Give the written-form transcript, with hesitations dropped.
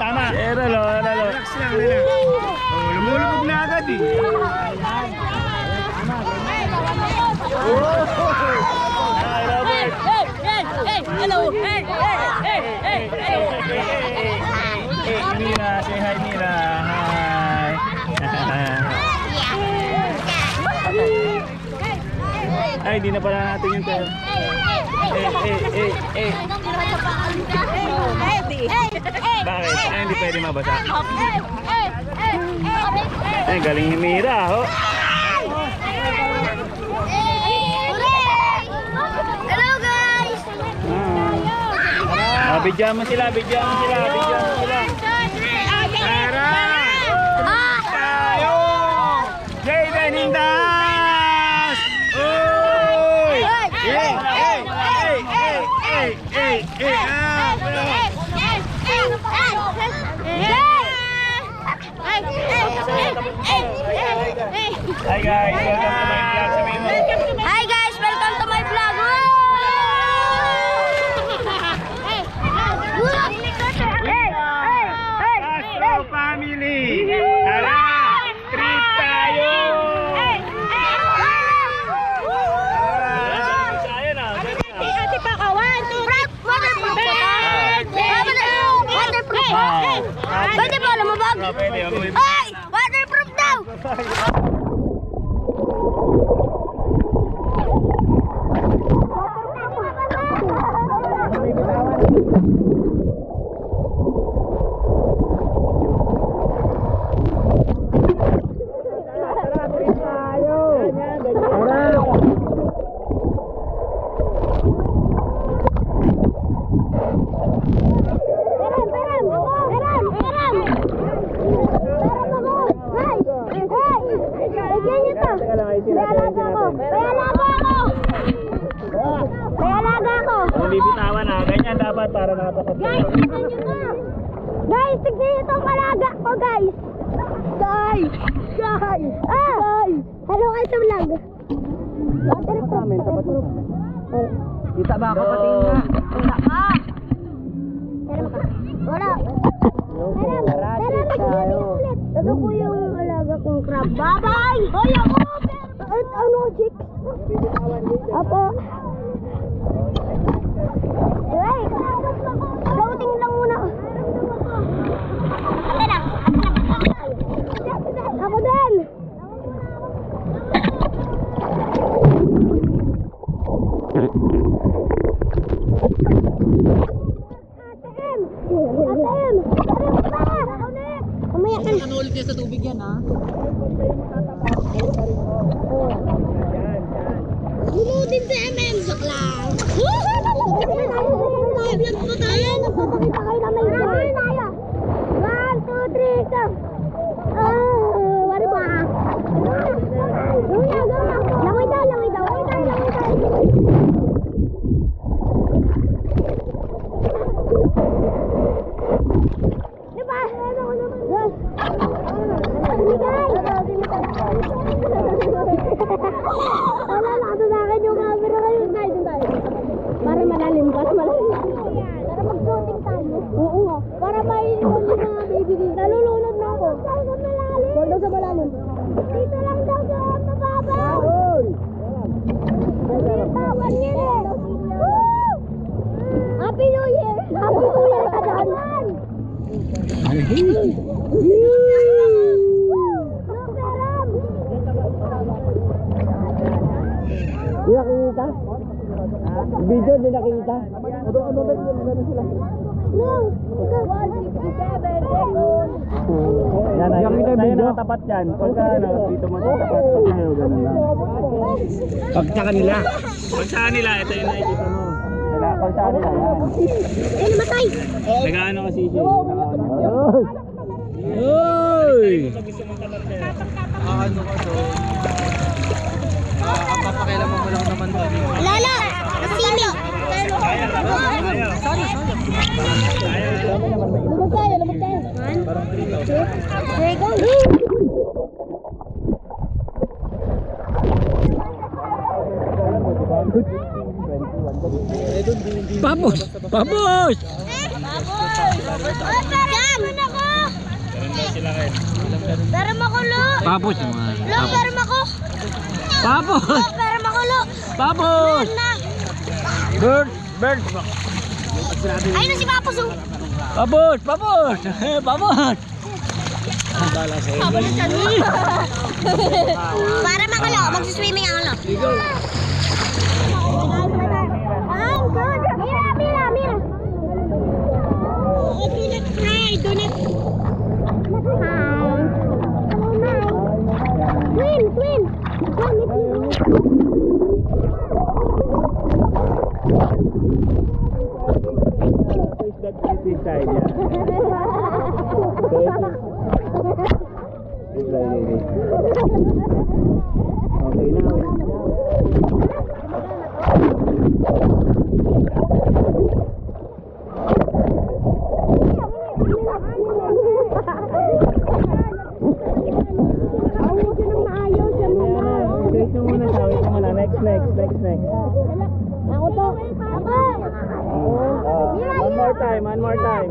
Tama. Relax lang. Lumulubog na agad eh. Hello. Mira, say hi Mira. Hi. Ay, di na pala natin yung tayo. Bakit? Ay, hindi pwede mabasa. Ay, galing ni Mira, ho. Hello guys! Bidyan mo sila. Tara! Tayo! Jayden Hindas! Uy! Hi guys, welcome to my vlog. Castro family. Tara, trip tayo. Ate Pakawan. Waterproof. Pwede ba lumabag? Ay, waterproof daw. Para nakatapat. Guys, tignan nyo na. Guys, tignan nyo itong malaga ko, guys. Guys. Hello guys sa vlog. Waterproof. Kita ba ako pati nga? Wala pa. Wala. Ito po yung alaga kong crab. Bye-bye! Hoy, ako! Ano, chick? Apo. Hey! Sauting lang muna. Ako din! ATM! Umayak ka na. Ulit niya sa tubig yan, ha? Lumudin sa MM, sakla. Live po tayo. Nagpapakita kayo na may gawin tayo. 1, 2, 3, go. Wari ba? Langoy daw. Diba? Wala, nakatulakan yung camera kayo. Tayo. Para malalim. Para mag-shooting tayo. Oo nga. Para may yung mga baby dito. Nalulunod na ako. Daw sa malalim. Dito lang daw sa mababaw. Tawan niya eh. Happy New Year. Kadahan. Di nakikita? Video di nakikita? Ano sila? No. 167 seconds. Yan, tayo nakatapat yan. Pagka dito mo sa tapat, pag tayo, ganun lang. Pag sa kanila. Pag sa kanila, ito yung nakikita mo. Pag sa kanila, yan. Namatay. Ay! Nag-ano kasi siya. Uy! Ano ka doon? Ang papakialaman mo lang naman doon yung Lala! Simi! Lumag tayo, lumag tayo. parang 3,000. There you go. Papos! Papos! Jam! Pero makulo! Papos yung mga. Lo, pero mako! Papos! Pero makulo! Papos! Na! Bird! Bird! Ayun na si Papos oh! Papos! Papos! Papos! Para makulo, magsiswimming ang ulo. Mira, mira, mira! Hi, donut! Hi! Swim, swim! This side, yeah. This side, this. Okay, now. Straight mo muna siya. Wait mo muna. Next. Ako to. One more time. One more time.